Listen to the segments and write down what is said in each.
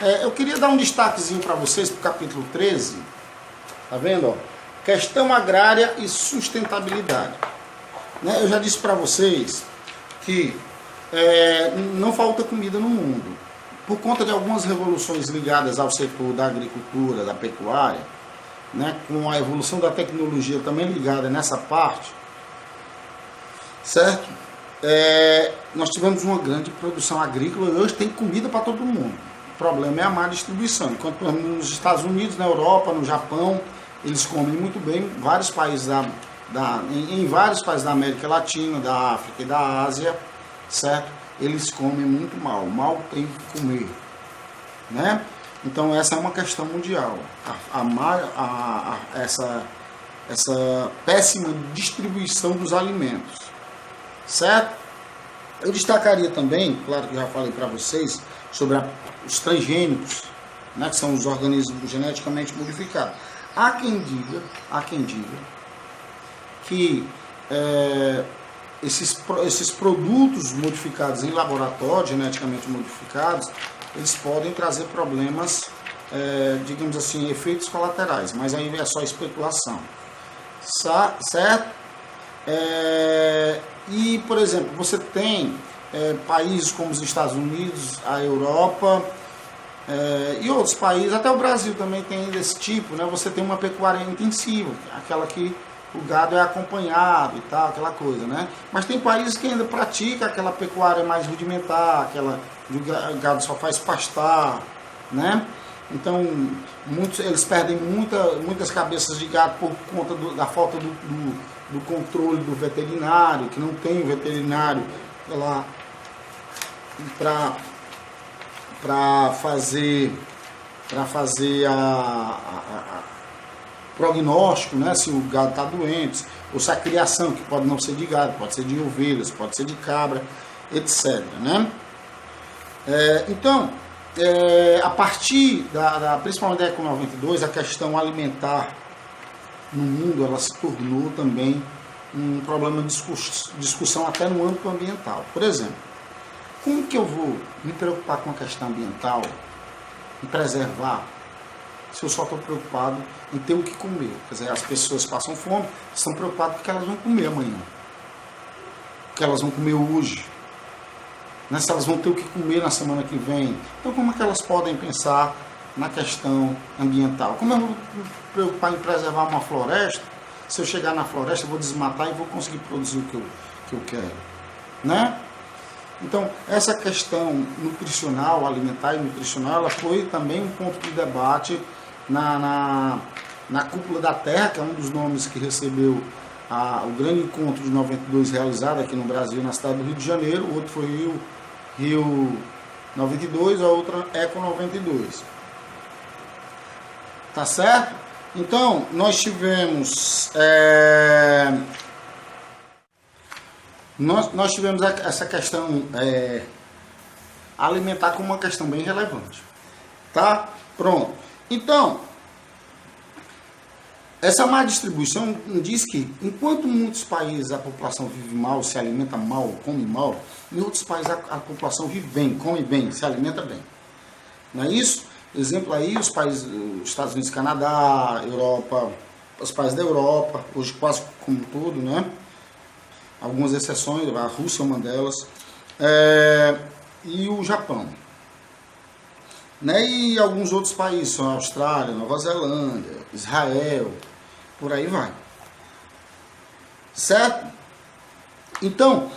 Eu queria dar um destaquezinho para vocês para o capítulo 13. Tá vendo? Ó? Questão agrária e sustentabilidade. Né? Eu já disse para vocês que não falta comida no mundo. Por conta de algumas revoluções ligadas ao setor da agricultura, da pecuária, né? Com a evolução da tecnologia também ligada nessa parte, certo? Nós tivemos uma grande produção agrícola e hoje tem comida para todo mundo. O problema é a má distribuição. Enquanto nos Estados Unidos, na Europa, no Japão, eles comem muito bem. Vários países em vários países da América Latina, da África e da Ásia, certo? Eles comem muito mal. Mal tem que comer, né? Então essa é uma questão mundial. Essa péssima distribuição dos alimentos, certo? Eu destacaria também, claro que eu já falei para vocês, sobre os transgênicos, né, que são os organismos geneticamente modificados. Há quem diga que esses produtos modificados em laboratório, geneticamente modificados, eles podem trazer problemas, digamos assim, efeitos colaterais, mas aí é só especulação, certo? E, por exemplo, você tem países como os Estados Unidos, a Europa e outros países, até o Brasil também tem desse tipo, né? Você tem uma pecuária intensiva, aquela que o gado é acompanhado e tal, aquela coisa, né? Mas tem países que ainda praticam aquela pecuária mais rudimentar, aquela que o gado só faz pastar, né? Então, eles perdem muitas cabeças de gado por conta da falta do controle do veterinário, que não tem o veterinário lá para fazer prognóstico, né, se o gado está doente, ou se a criação, que pode não ser de gado, pode ser de ovelhas, pode ser de cabra, etc. Né? Então, a partir principalmente da Eco 92, a questão alimentar no mundo, ela se tornou também um problema de discussão até no âmbito ambiental. Por exemplo, como que eu vou me preocupar com a questão ambiental e preservar se eu só estou preocupado em ter o que comer? Quer dizer, as pessoas passam fome, estão preocupadas porque elas vão comer amanhã, porque elas vão comer hoje, né? Se elas vão ter o que comer na semana que vem. Então, como é que elas podem pensar na questão ambiental? Como eu vou me preocupar em preservar uma floresta, se eu chegar na floresta eu vou desmatar e vou conseguir produzir o que eu quero, né? Então, essa questão nutricional, alimentar e nutricional, ela foi também um ponto de debate na Cúpula da Terra, que é um dos nomes que recebeu o grande encontro de 92 realizado aqui no Brasil, na cidade do Rio de Janeiro. O outro foi Rio 92, a outra Eco 92. Tá certo? Então, nós tivemos nós tivemos essa questão alimentar como uma questão bem relevante. Tá? Pronto. Então, essa má distribuição diz que, enquanto em muitos países a população vive mal, se alimenta mal, come mal, em outros países a população vive bem, come bem, se alimenta bem. Não é isso? Exemplo aí, os países, os Estados Unidos, Canadá, Europa, os países da Europa, hoje quase como tudo, né? Algumas exceções, a Rússia é uma delas, e o Japão. Né? E alguns outros países, são a Austrália, Nova Zelândia, Israel, por aí vai. Certo? Então,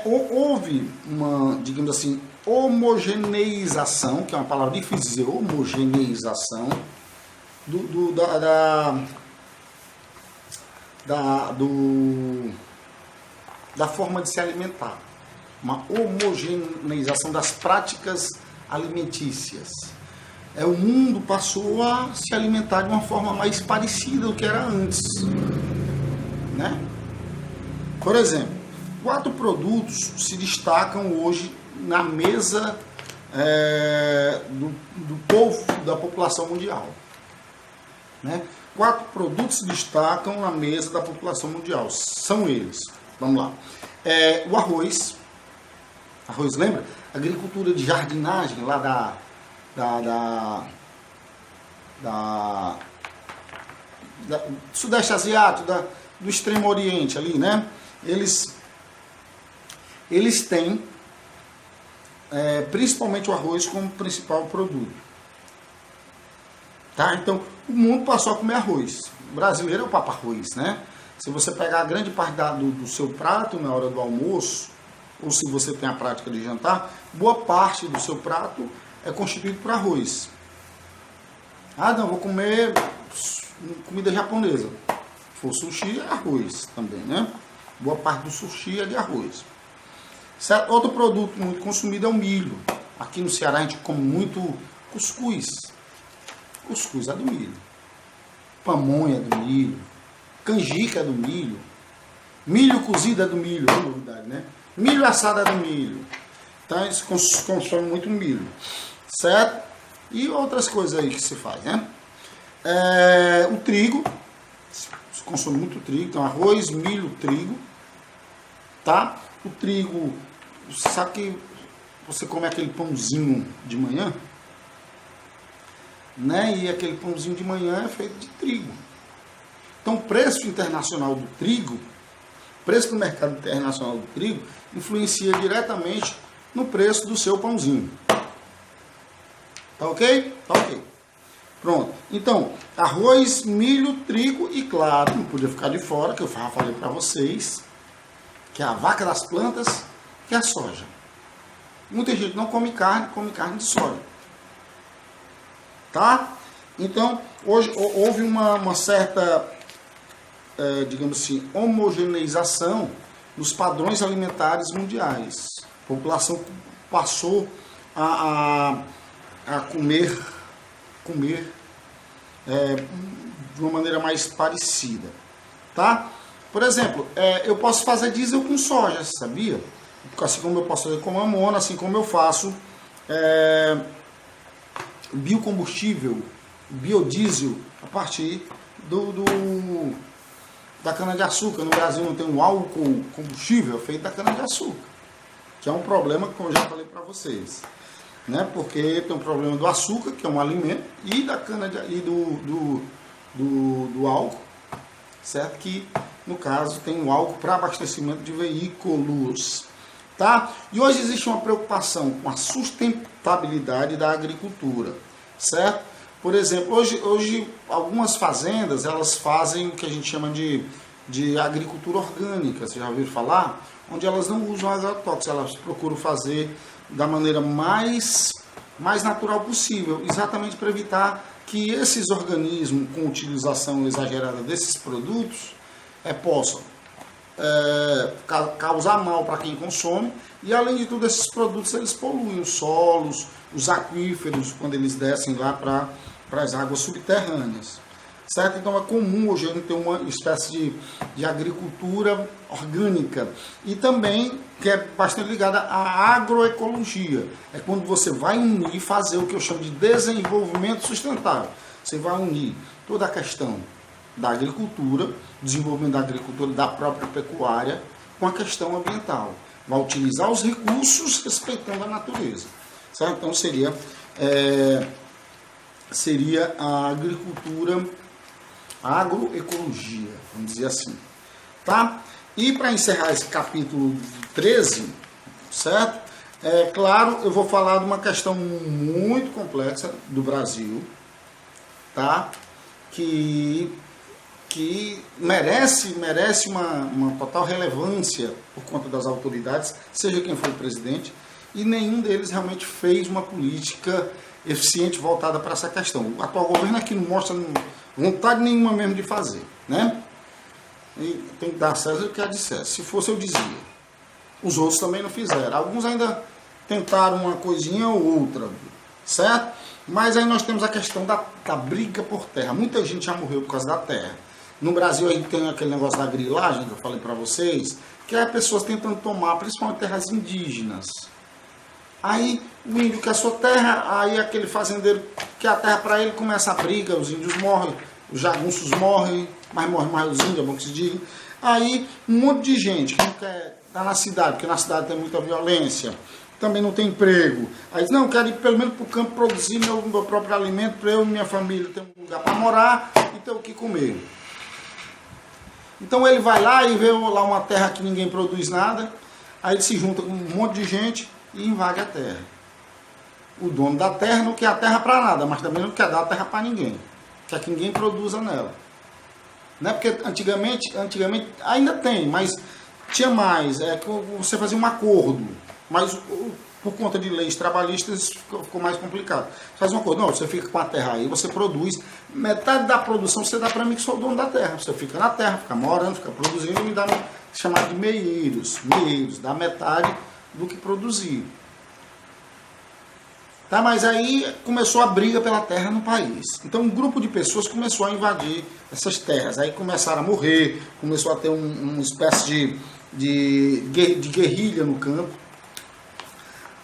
houve uma, digamos assim, homogeneização, que é uma palavra difícil de dizer, homogeneização da forma de se alimentar. Uma homogeneização das práticas alimentícias. O mundo passou a se alimentar de uma forma mais parecida do que era antes. Né? Por exemplo, 4 produtos se destacam hoje na mesa do povo, da população mundial. Né? 4 produtos se destacam na mesa da população mundial. São eles. Vamos lá. O arroz. Arroz, lembra? Agricultura de jardinagem lá da Sudeste Asiático, do Extremo Oriente ali, né? Eles têm principalmente o arroz como principal produto. Tá? Então, o mundo passou a comer arroz. O brasileiro é o papa arroz, né? Se você pegar a grande parte do seu prato na hora do almoço, ou se você tem a prática de jantar, boa parte do seu prato é constituído por arroz. Ah, não, vou comer comida japonesa. Se for sushi, é arroz também, né? Boa parte do sushi é de arroz. Certo? Outro produto muito consumido é o milho. Aqui no Ceará a gente come muito cuscuz. Cuscuz é do milho. Pamonha é do milho. Canjica é do milho. Milho cozido é do milho, é novidade, né? Milho assado é do milho. Então eles consomem muito milho. Certo? E outras coisas aí que se faz, né? O trigo. Se consome muito trigo. Então arroz, milho, trigo. Tá? O trigo, sabe que você come aquele pãozinho de manhã? Né? E aquele pãozinho de manhã é feito de trigo. Então o preço internacional do trigo, o preço do mercado internacional do trigo, influencia diretamente no preço do seu pãozinho. Tá ok? Tá ok. Pronto. Então, arroz, milho, trigo e, claro, não podia ficar de fora, que eu falei para vocês, que é a vaca das plantas, que é a soja. Muita gente não come carne de soja. Tá? Então, hoje houve uma certa, digamos assim, homogeneização nos padrões alimentares mundiais. A população passou a comer de uma maneira mais parecida. Tá? Por exemplo, eu posso fazer diesel com soja, sabia? Assim como eu posso fazer com amônia, assim como eu faço biocombustível, biodiesel, a partir da cana-de-açúcar. No Brasil não tem um álcool combustível feito da cana-de-açúcar, que é um problema, como eu já falei para vocês. Né? Porque tem um problema do açúcar, que é um alimento, e da do álcool, certo? Que, no caso, tem um álcool para abastecimento de veículos. Tá? E hoje existe uma preocupação com a sustentabilidade da agricultura, certo? Por exemplo, hoje algumas fazendas, elas fazem o que a gente chama de agricultura orgânica, vocês já ouviram falar? Onde elas não usam agrotóxicos, elas procuram fazer da maneira mais natural possível, exatamente para evitar que esses organismos, com utilização exagerada desses produtos, possam causar mal para quem consome, e além de tudo, esses produtos eles poluem os solos, os aquíferos, quando eles descem lá para as águas subterrâneas. Certo? Então é comum hoje a gente ter uma espécie de agricultura orgânica, e também que é bastante ligada à agroecologia. É quando você vai unir e fazer o que eu chamo de desenvolvimento sustentável. Você vai unir toda a questão da agricultura, desenvolvimento da agricultura, da própria pecuária, com a questão ambiental. Vai utilizar os recursos respeitando a natureza. Certo? Então seria a agricultura, a agroecologia, vamos dizer assim. Tá? E para encerrar esse capítulo 13, certo? Claro, eu vou falar de uma questão muito complexa do Brasil, tá? Que merece uma total relevância por conta das autoridades, seja quem for o presidente, e nenhum deles realmente fez uma política eficiente voltada para essa questão. O atual governo aqui não mostra vontade nenhuma mesmo de fazer, né? E tem que dar a César o que é de César. Se fosse, eu dizia. Os outros também não fizeram. Alguns ainda tentaram uma coisinha ou outra, certo? Mas aí nós temos a questão da briga por terra. Muita gente já morreu por causa da terra. No Brasil a gente tem aquele negócio da grilagem que eu falei para vocês, que é pessoas tentando tomar, principalmente terras indígenas. Aí o índio quer a sua terra, aí aquele fazendeiro quer a terra para ele, começa a briga, os índios morrem, os jagunços morrem, mas morrem mais os índios, é bom que se diga. Aí um monte de gente que não quer estar na cidade, porque na cidade tem muita violência, também não tem emprego. Aí diz, não, eu quero ir pelo menos para o campo produzir meu próprio alimento para eu e minha família ter um lugar para morar e ter o que comer. Então ele vai lá e vê lá uma terra que ninguém produz nada, aí ele se junta com um monte de gente e invade a terra. O dono da terra não quer a terra para nada, mas também não quer dar a terra para ninguém. Quer que ninguém produza nela. Não é porque antigamente ainda tem, mas tinha mais, que você fazia um acordo, mas por conta de leis trabalhistas ficou mais complicado. Você faz um acordo, não, você fica com a terra aí, você produz, metade da produção você dá para mim que sou o dono da terra. Você fica na terra, fica morando, fica produzindo e me dá chamado de meieiros, dá metade do que produzir. Tá, mas aí começou a briga pela terra no país. Então um grupo de pessoas começou a invadir essas terras. Aí começaram a morrer, começou a ter uma espécie de guerrilha no campo.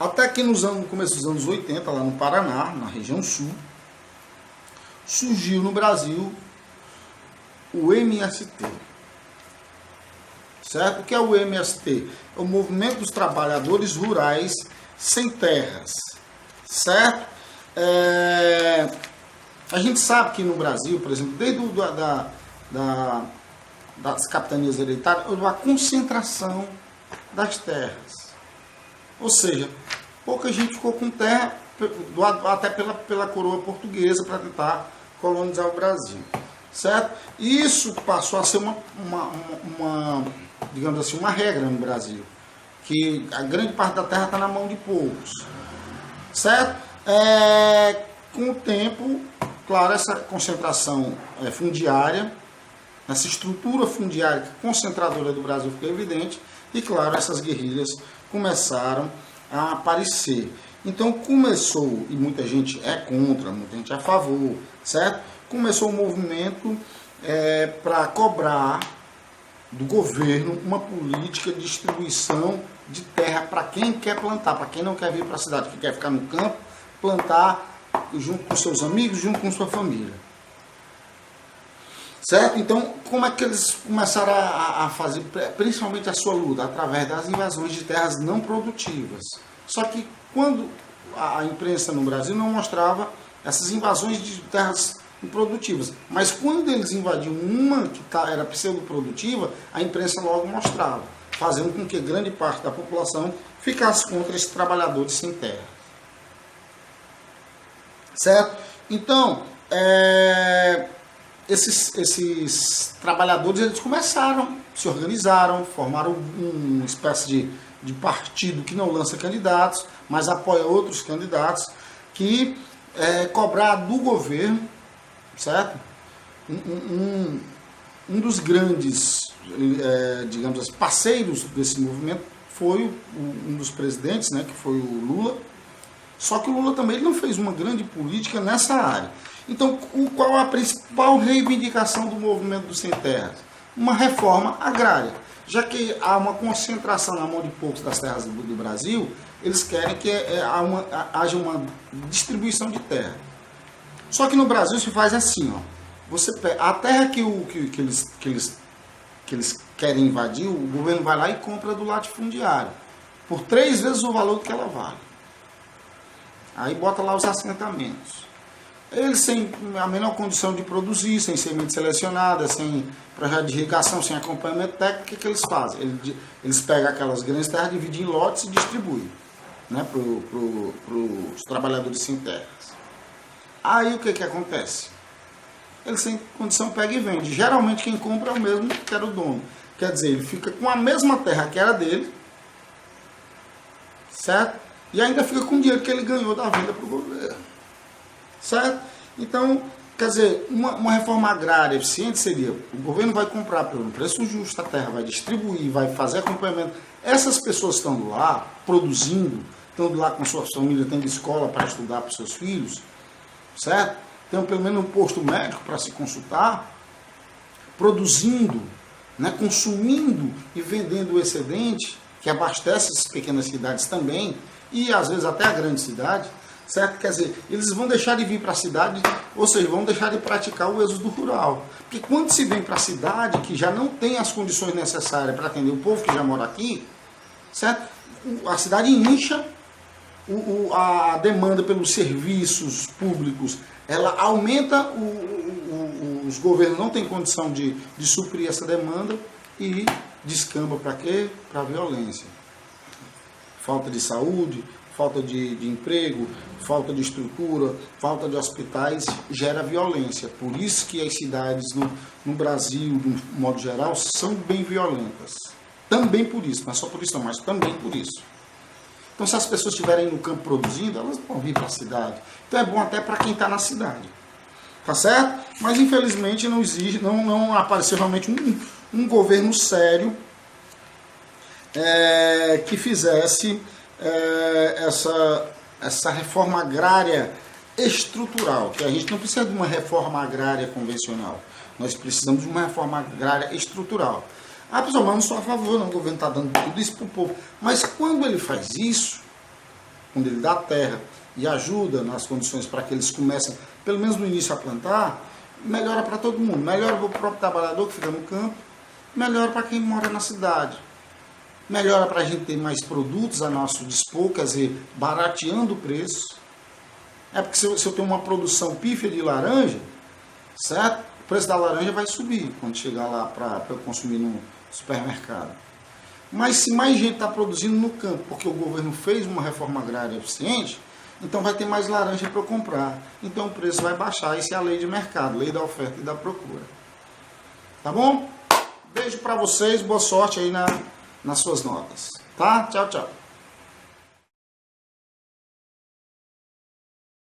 Até que no começo dos anos 80, lá no Paraná, na região sul, surgiu no Brasil o MST. Certo? O que é o MST? É o Movimento dos Trabalhadores Rurais Sem Terras. Certo? A gente sabe que no Brasil, por exemplo, desde das capitanias hereditárias, houve uma concentração das terras. Ou seja, pouca gente ficou com terra, até pela coroa portuguesa, para tentar colonizar o Brasil. Certo? E isso passou a ser digamos assim, uma regra no Brasil. Que a grande parte da terra está na mão de poucos. Certo? Com o tempo, claro, essa concentração fundiária, essa estrutura fundiária concentradora do Brasil ficou evidente e, claro, essas guerrilhas começaram a aparecer. Então começou, e muita gente é contra, muita gente é a favor, certo? Começou um movimento para cobrar do governo uma política de distribuição de terra para quem quer plantar, para quem não quer vir para a cidade, que quer ficar no campo, plantar junto com seus amigos, junto com sua família. Certo? Então, como é que eles começaram a fazer, principalmente a sua luta? Através das invasões de terras não produtivas. Só que quando a imprensa no Brasil não mostrava essas invasões de terras improdutivas, mas quando eles invadiam uma que era pseudoprodutiva, a imprensa logo mostrava, fazendo com que grande parte da população ficasse contra esses trabalhadores sem terra. Certo? Então, esses trabalhadores, eles começaram, se organizaram, formaram uma espécie de partido que não lança candidatos, mas apoia outros candidatos, que cobrar do governo, certo? Um dos grandes, digamos assim, parceiros desse movimento foi um dos presidentes, né, que foi o Lula. Só que o Lula também ele não fez uma grande política nessa área. Então, qual a principal reivindicação do movimento dos sem terras? Uma reforma agrária. Já que há uma concentração na mão de poucos das terras do Brasil, eles querem que haja uma distribuição de terra. Só que no Brasil se faz assim, ó. Você pega a terra que eles querem invadir, o governo vai lá e compra do latifundiário por 3 vezes o valor que ela vale. Aí bota lá os assentamentos. Eles sem a menor condição de produzir, sem semente selecionada, sem projeto de irrigação, sem acompanhamento técnico, o que eles fazem? Eles pegam aquelas grandes terras, dividem em lotes e distribuem, né, para os trabalhadores sem terras. Aí o que acontece? Eles sem condição pega e vende. Geralmente quem compra é o mesmo que era o dono. Quer dizer, ele fica com a mesma terra que era dele, certo? E ainda fica com o dinheiro que ele ganhou da venda para o governo. Certo? Então, quer dizer, uma reforma agrária eficiente seria, o governo vai comprar pelo preço justo a terra, vai distribuir, vai fazer acompanhamento. Essas pessoas estando lá, produzindo, estando lá com suas famílias, tendo escola para estudar para os seus filhos, certo? Tendo pelo menos um posto médico para se consultar, produzindo, né, consumindo e vendendo o excedente, que abastece essas pequenas cidades também, e às vezes até a grande cidade, certo? Quer dizer, eles vão deixar de vir para a cidade, ou seja, vão deixar de praticar o êxodo rural. Porque quando se vem para a cidade, que já não tem as condições necessárias para atender o povo que já mora aqui, certo? A cidade incha a demanda pelos serviços públicos, ela aumenta, os governos não têm condição de suprir essa demanda e descamba para quê? Para a violência. Falta de saúde, falta de emprego, falta de estrutura, falta de hospitais, gera violência. Por isso que as cidades no Brasil, de um modo geral, são bem violentas. Também por isso, não é só por isso não, mas também por isso. Então, se as pessoas estiverem no campo produzindo, elas vão vir para a cidade. Então, é bom até para quem está na cidade. Tá certo? Mas, infelizmente, não existe, não apareceu realmente um governo sério que fizesse essa reforma agrária estrutural. Que a gente não precisa de uma reforma agrária convencional. Nós precisamos de uma reforma agrária estrutural. Ah, pessoal, mas eu não sou a favor, não. O governo está dando tudo isso para o povo. Mas quando ele faz isso, quando ele dá terra e ajuda nas condições para que eles comecem, pelo menos no início, a plantar, melhora para todo mundo. Melhora para o próprio trabalhador que fica no campo, melhora para quem mora na cidade. Melhora para a gente ter mais produtos a nosso dispor, quer dizer, barateando o preço. É porque se eu tenho uma produção pífia de laranja, certo? O preço da laranja vai subir quando chegar lá para eu consumir no supermercado. Mas se mais gente está produzindo no campo, porque o governo fez uma reforma agrária eficiente, então vai ter mais laranja para eu comprar. Então o preço vai baixar. Isso é a lei de mercado, lei da oferta e da procura. Tá bom? Beijo para vocês, boa sorte aí nas suas notas. Tá? Tchau, tchau.